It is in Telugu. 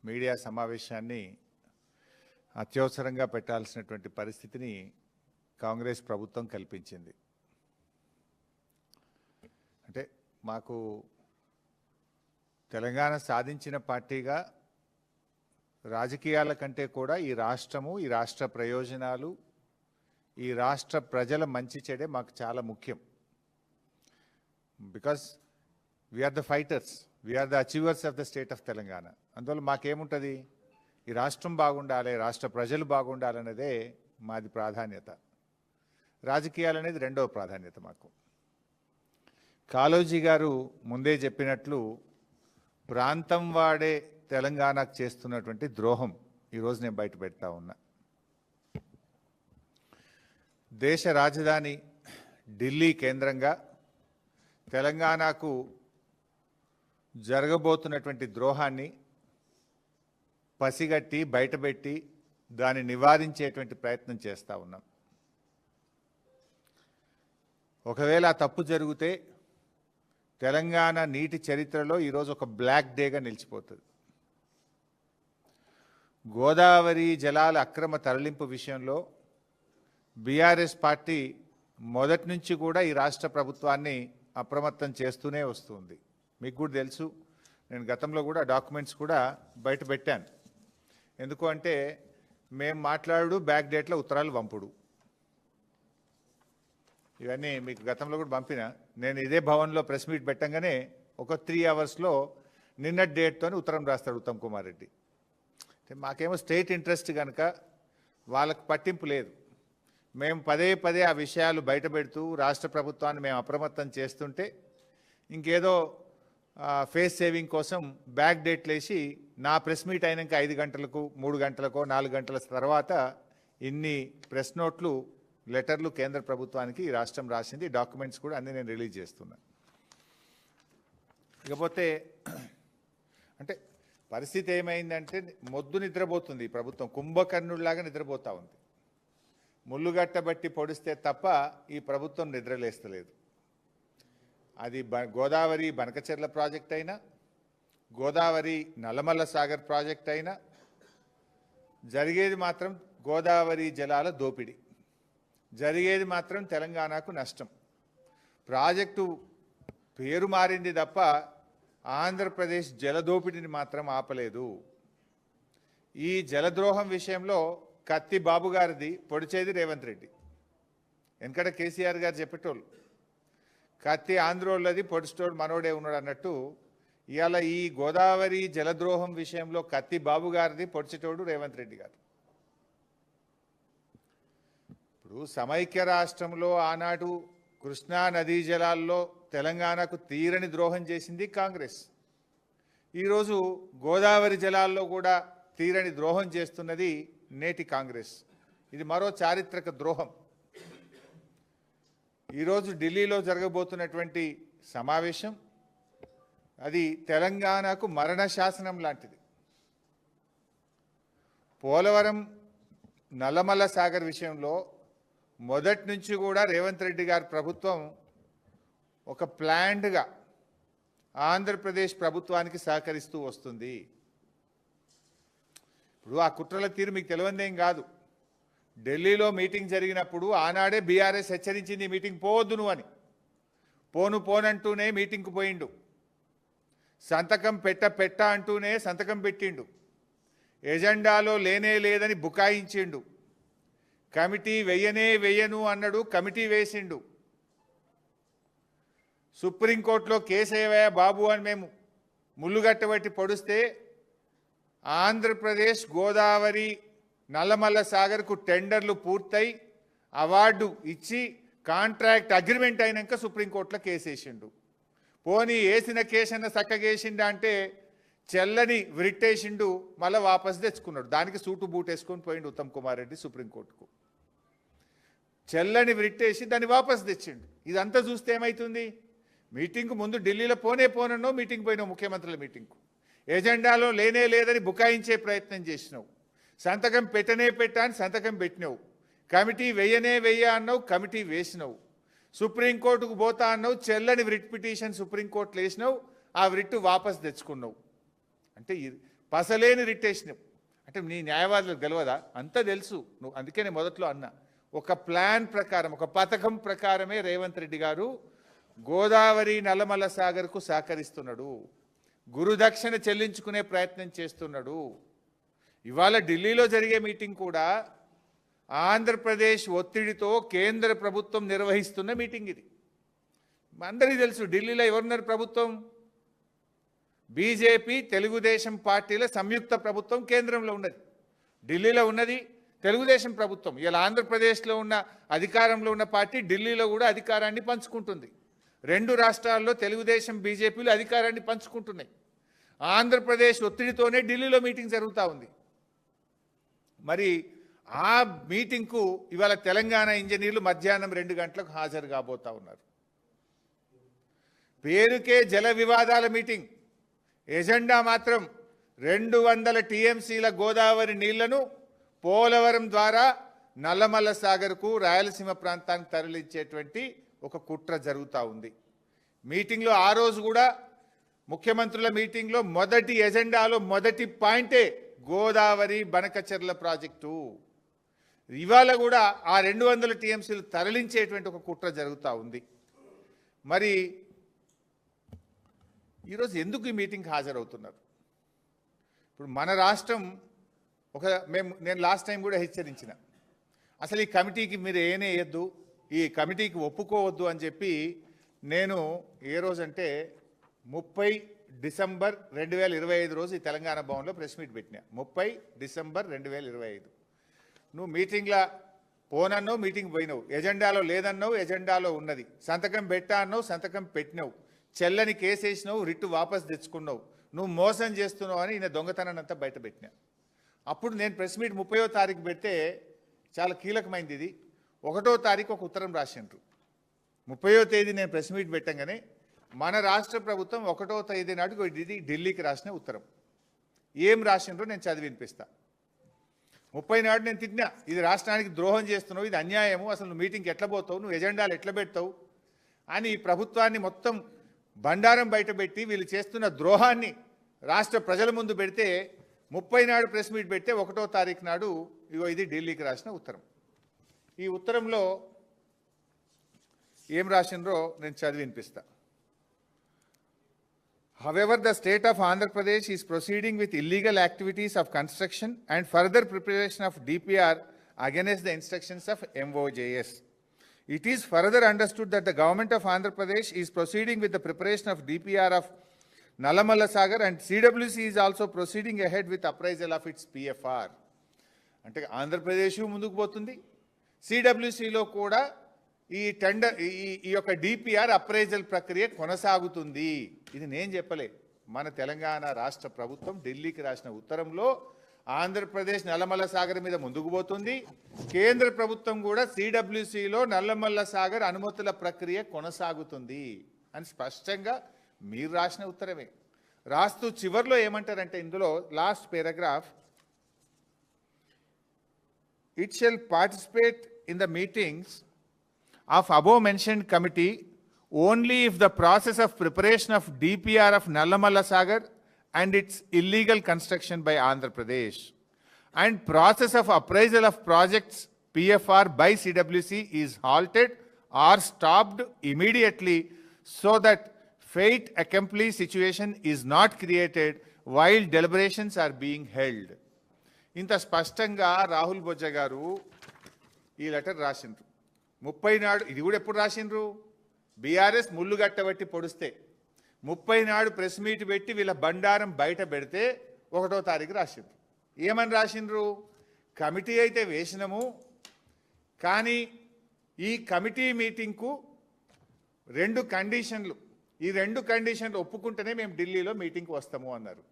మీడియా సమావేశాన్ని అత్యవసరంగా పెట్టాల్సినటువంటి పరిస్థితిని కాంగ్రెస్ ప్రభుత్వం కల్పించింది. అంటే మాకు తెలంగాణ సాధించిన పార్టీగా రాజకీయాల కంటే కూడా ఈ రాష్ట్రము, ఈ రాష్ట్ర ప్రయోజనాలు, ఈ రాష్ట్ర ప్రజల మంచి చెడే మాకు చాలా ముఖ్యం. Because we are the fighters, we are the achievers of the state of Telangana. అందువల్ల మాకేముంటుంది, ఈ రాష్ట్రం బాగుండాలి, రాష్ట్ర ప్రజలు బాగుండాలనేదే మాది ప్రాధాన్యత. రాజకీయాలు అనేది రెండవ ప్రాధాన్యత మాకు. కాళోజీ గారు ముందే చెప్పినట్లు ప్రాంతం వాడే తెలంగాణకు చేస్తున్నటువంటి ద్రోహం ఈరోజు నేను బయట పెడతా ఉన్నా. దేశ రాజధాని ఢిల్లీ కేంద్రంగా తెలంగాణకు జరగబోతున్నటువంటి ద్రోహాన్ని పసిగట్టి బయటపెట్టి దాన్ని నివారించేటువంటి ప్రయత్నం చేస్తూ ఉన్నాం. ఒకవేళ ఆ తప్పు జరిగితే తెలంగాణ నీటి చరిత్రలో ఈరోజు ఒక బ్లాక్ డేగా నిలిచిపోతుంది. గోదావరి జలాల అక్రమ తరలింపు విషయంలో బీఆర్ఎస్ పార్టీ మొదటి నుంచి కూడా ఈ రాష్ట్ర ప్రభుత్వాన్ని అప్రమత్తం చేస్తూనే వస్తుంది. మీకు కూడా తెలుసు, నేను గతంలో కూడా డాక్యుమెంట్స్ కూడా బయట పెట్టాను. ఎందుకు అంటే మేము మాట్లాడు బ్యాక్ డేట్లో ఉత్తరాలు పంపుడు, ఇవన్నీ మీకు గతంలో కూడా పంపిన. నేను ఇదే భవన్లో ప్రెస్ మీట్ పెట్టంగానే ఒక 3 అవర్స్లో నిన్నటి డేట్తో ఉత్తరం రాస్తాడు ఉత్తమ్ కుమార్ రెడ్డి. మాకేమో స్టేట్ ఇంట్రెస్ట్ కనుక వాళ్ళకు పట్టింపు లేదు. మేము పదే పదే ఆ విషయాలు బయట పెడుతూ రాష్ట్ర ప్రభుత్వాన్ని మేము అప్రమత్తం చేస్తుంటే ఇంకేదో ఫేస్ సేవింగ్ కోసం బ్యాక్ డేట్లు వేసి నా ప్రెస్ మీట్ అయినాక 5 గంటలకు 3 గంటలకో 4 గంటల తర్వాత ఇన్ని ప్రెస్ నోట్లు లెటర్లు కేంద్ర ప్రభుత్వానికి ఈ రాష్ట్రం రాసింది. డాక్యుమెంట్స్ కూడా అన్నీ నేను రిలీజ్ చేస్తున్నా. ఇకపోతే అంటే పరిస్థితి ఏమైందంటే మొద్దు నిద్రపోతుంది ఈ ప్రభుత్వం, కుంభకర్ణుడిలాగా నిద్రపోతూ ఉంది. ముళ్ళుగట్టబట్టి పొడిస్తే తప్ప ఈ ప్రభుత్వం నిద్రలేస్తలేదు. అది గోదావరి బనకచెర్ల ప్రాజెక్ట్ అయినా, గోదావరి నల్లమల్ల సాగర్ ప్రాజెక్ట్ అయినా జరిగేది మాత్రం గోదావరి జలాల దోపిడీ, జరిగేది మాత్రం తెలంగాణకు నష్టం. ప్రాజెక్టు పేరు మారింది తప్ప ఆంధ్రప్రదేశ్ జలదోపిడిని మాత్రం ఆపలేదు. ఈ జలద్రోహం విషయంలో కత్తి బాబు గారిది, పొడిచేది రేవంత్ రెడ్డి. వెనకట కేసీఆర్ గారు చెప్పేటోళ్ళు కత్తి ఆంధ్రోళ్ళది, పొడిచేటోడు మనోడే ఉన్నాడు అన్నట్టు ఇవాళ ఈ గోదావరి జలద్రోహం విషయంలో కత్తి బాబు గారిది, పొడిచేటోడు రేవంత్ రెడ్డి గారు. ఇప్పుడు సమైక్య రాష్ట్రంలో ఆనాడు కృష్ణా నదీ జలాల్లో తెలంగాణకు తీరని ద్రోహం చేసింది కాంగ్రెస్. ఈరోజు గోదావరి జలాల్లో కూడా తీరని ద్రోహం చేస్తున్నది నేటి కాంగ్రెస్. ఇది మరో చారిత్రక ద్రోహం. ఈరోజు ఢిల్లీలో జరగబోతున్నటువంటి సమావేశం అది తెలంగాణకు మరణ శాసనం లాంటిది. పోలవరం నల్లమల్ల సాగర్ విషయంలో మొదటి నుంచి కూడా రేవంత్ రెడ్డి గారి ప్రభుత్వం ఒక ప్లాన్డ్గా ఆంధ్రప్రదేశ్ ప్రభుత్వానికి సహకరిస్తూ వస్తుంది. ఇప్పుడు ఆ కుట్రల తీరు మీకు తెలియదేం కాదు. ఢిల్లీలో మీటింగ్ జరిగినప్పుడు ఆనాడే బీఆర్ఎస్ హెచ్చరించింది మీటింగ్ పోవద్దు నువ్వు అని. పోనంటూనే మీటింగ్కు పోయిండు. సంతకం పెట్ట అంటూనే సంతకం పెట్టిండు. ఎజెండాలో లేనే లేదని బుకాయించిండు. కమిటీ వెయ్యను అన్నాడు, కమిటీ వేసిండు. సుప్రీంకోర్టులో కేసు ఏవయ్యా బాబు అని మేము ముళ్ళుగట్టబట్టి పొడిస్తే ఆంధ్రప్రదేశ్ గోదావరి నల్లమల్ల సాగర్కు టెండర్లు పూర్తయి అవార్డు ఇచ్చి కాంట్రాక్ట్ అగ్రిమెంట్ అయినాక సుప్రీంకోర్టులో కేసు వేసిండు. పోనీ వేసిన కేసన్న చక్కగేసిండా అంటే చెల్లని విరిట్టేసిండు, మళ్ళీ వాపసు తెచ్చుకున్నాడు. దానికి సూటు బూట్ వేసుకొని పోయిండు ఉత్తమ్ కుమార్ రెడ్డి సుప్రీంకోర్టుకు. చెల్లని విరిట్టేసి దాన్ని వాపసు తెచ్చిండు. ఇదంతా చూస్తే ఏమవుతుంది, మీటింగ్కు ముందు ఢిల్లీలో పోనన్నో మీటింగ్ పోయినావు, ముఖ్యమంత్రుల మీటింగ్కు. ఎజెండాలో లేనే లేదని బుకాయించే ప్రయత్నం చేసినావు. సంతకం పెట్టని సంతకం పెట్టినావు. కమిటీ వెయ్య అన్నావు, కమిటీ వేసినావు. సుప్రీంకోర్టుకు పోతా అన్నావు, చెల్లని రిట్ పిటిషన్ సుప్రీంకోర్టులో వేసినావు, ఆ రిట్ వాపసు తెచ్చుకున్నావు. అంటే పసలేని రిటేషన్. అంటే నీ న్యాయవాదులకు గెలవదా? అంతా తెలుసు నువ్వు. అందుకే నేను మొదట్లో అన్నా, ఒక ప్లాన్ ప్రకారం, ఒక పథకం ప్రకారమే రేవంత్ రెడ్డి గారు గోదావరి నల్లమల్ల సాగర్కు సహకరిస్తున్నాడు, గురుదక్షిణ చెల్లించుకునే ప్రయత్నం చేస్తున్నాడు. ఇవాళ ఢిల్లీలో జరిగే మీటింగ్ కూడా ఆంధ్రప్రదేశ్ ఒత్తిడితో కేంద్ర ప్రభుత్వం నిర్వహిస్తున్న మీటింగ్ ఇది. అందరికీ తెలుసు ఢిల్లీలో ఎవరున్నారు ప్రభుత్వం? బీజేపీ తెలుగుదేశం పార్టీల సంయుక్త ప్రభుత్వం కేంద్రంలో ఉన్నది. ఢిల్లీలో ఉన్నది తెలుగుదేశం ప్రభుత్వం. ఇలా ఆంధ్రప్రదేశ్లో ఉన్న అధికారంలో ఉన్న పార్టీ ఢిల్లీలో కూడా అధికారాన్ని పంచుకుంటుంది. రెండు రాష్ట్రాల్లో తెలుగుదేశం బీజేపీలు అధికారాన్ని పంచుకుంటున్నాయి. ఆంధ్రప్రదేశ్ ఒత్తిడితోనే ఢిల్లీలో మీటింగ్ జరుగుతూ ఉంది. మరి ఆ మీటింగ్కు ఇవాళ తెలంగాణ ఇంజనీర్లు మధ్యాహ్నం 2 గంటలకు హాజరు కాబోతా ఉన్నారు. పేరుకే జల వివాదాల మీటింగ్, ఎజెండా మాత్రం 200 టీఎంసీల గోదావరి నీళ్లను పోలవరం ద్వారా నల్లమల్ల సాగర్కు రాయలసీమ ప్రాంతానికి తరలించేటువంటి ఒక కుట్ర జరుగుతూ ఉంది. మీటింగ్లో ఆ రోజు కూడా ముఖ్యమంత్రుల మీటింగ్లో మొదటి ఎజెండాలో మొదటి పాయింటే గోదావరి బనకచెర్ల ప్రాజెక్టు. ఇవాళ కూడా ఆ 200 టీఎంసీలు తరలించేటువంటి ఒక కుట్ర జరుగుతూ ఉంది. మరి ఈరోజు ఎందుకు ఈ మీటింగ్కి హాజరవుతున్నారు? ఇప్పుడు మన రాష్ట్రం నేను లాస్ట్ టైం కూడా హెచ్చరించిన, అసలు ఈ కమిటీకి మీరు వేయద్దు, ఈ కమిటీకి ఒప్పుకోవద్దు అని చెప్పి నేను ఏ రోజంటే 30 డిసెంబర్ 2025 రోజు ఈ తెలంగాణ భవన్లో ప్రెస్ మీట్ పెట్టినా. 30 డిసెంబర్ 2025 నువ్వు మీటింగ్లో పోనన్నావు, మీటింగ్ పోయినావు, ఎజెండాలో లేదన్నావు, ఎజెండాలో ఉన్నది, సంతకం పెట్టా అన్నావు, సంతకం పెట్టినావు, చెల్లని కేసు వేసినావు, రిట్టు వాపస్ తెచ్చుకున్నావు, నువ్వు మోసం చేస్తున్నావు అని ఈయన దొంగతనాన్ని అంతా బయట పెట్టినా. అప్పుడు నేను ప్రెస్ మీట్ 30వ తారీఖు పెడితే చాలా కీలకమైంది ఇది. 1వ తారీఖు ఒక ఉత్తరం రాసిండ్రు. 30వ తేదీ నేను ప్రెస్ మీట్ పెట్టంగానే మన రాష్ట్ర ప్రభుత్వం 1వ తేదీ నాడు ఇది ఢిల్లీకి రాసిన ఉత్తరం. ఏం రాసిండ్రో నేను చదివి వినిపిస్తా. 30 నాడు నేను తిట్టినా, ఇది రాష్ట్రానికి ద్రోహం చేస్తున్నావు, ఇది అన్యాయము, అసలు నువ్వు మీటింగ్కి ఎట్లా పోతావు, నువ్వు ఎజెండాలు ఎట్లా పెడతావు అని ఈ ప్రభుత్వాన్ని మొత్తం బండారం బయటపెట్టి వీళ్ళు చేస్తున్న ద్రోహాన్ని రాష్ట్ర ప్రజల ముందు పెడితే 30 నాడు ప్రెస్ మీట్ పెడితే 1వ తారీఖు నాడు ఇగో ఇది ఢిల్లీకి రాసిన ఉత్తరం. ఈ ఉత్తరంలో ఏం రాసిండ్రో నేను చదివి వినిపిస్తా. However, the state of Andhra Pradesh is proceeding with illegal activities of construction and further preparation of DPR against the instructions of MOJS. It is further understood that the government of Andhra Pradesh is proceeding with the preparation of DPR of Nallamalla Sagar and CWC is also proceeding ahead with appraisal of its PFR. అంటే ఆంధ్రప్రదేశ్ ముందుకు పోతుంది, సిడబ్ల్యూసిలో కూడా ఈ టెండర్ ఈ యొక్క డిపిఆర్ అప్రైజల్ ప్రక్రియ కొనసాగుతుంది. ఇది నేను చెప్పలే, మన తెలంగాణ రాష్ట్ర ప్రభుత్వం ఢిల్లీకి రాసిన ఉత్తరంలో ఆంధ్రప్రదేశ్ నల్లమల్ల సాగర్ మీద ముందుకు పోతుంది, కేంద్ర ప్రభుత్వం కూడా సిడబ్ల్యూసిలో నల్లమల్ల సాగర్ అనుమతుల ప్రక్రియ కొనసాగుతుంది అని స్పష్టంగా మీరు రాసిన ఉత్తరమే. రాస్తూ చివర్లో ఏమంటారంటే ఇందులో last paragraph, it shall participate in the meetings of above mentioned committee only if the process of preparation of DPR of Nallamalla Sagar and its illegal construction by Andhra Pradesh and process of appraisal of projects PFR by CWC is halted or stopped immediately so that fate accomplished situation is not created while deliberations are being held. ఇంత స్పష్టంగా రాహుల్ బొజ్జ గారు ఈ లెటర్ రాసిండ్రు. 30 నాడు ఇది కూడా ఎప్పుడు రాసిండ్రు? బీఆర్ఎస్ ముళ్ళు గట్టబట్టి పొడిస్తే 30 నాడు ప్రెస్ మీట్ పెట్టి వీళ్ళ బండారం బయట పెడితే 1వ తారీఖు రాసిండ్రు. ఏమని రాసిండ్రు? కమిటీ అయితే వేసినాము, కానీ ఈ కమిటీ మీటింగ్కు 2 కండిషన్లు, ఈ 2 కండిషన్లు ఒప్పుకుంటేనే మేము ఢిల్లీలో మీటింగ్కి వస్తాము అన్నారు.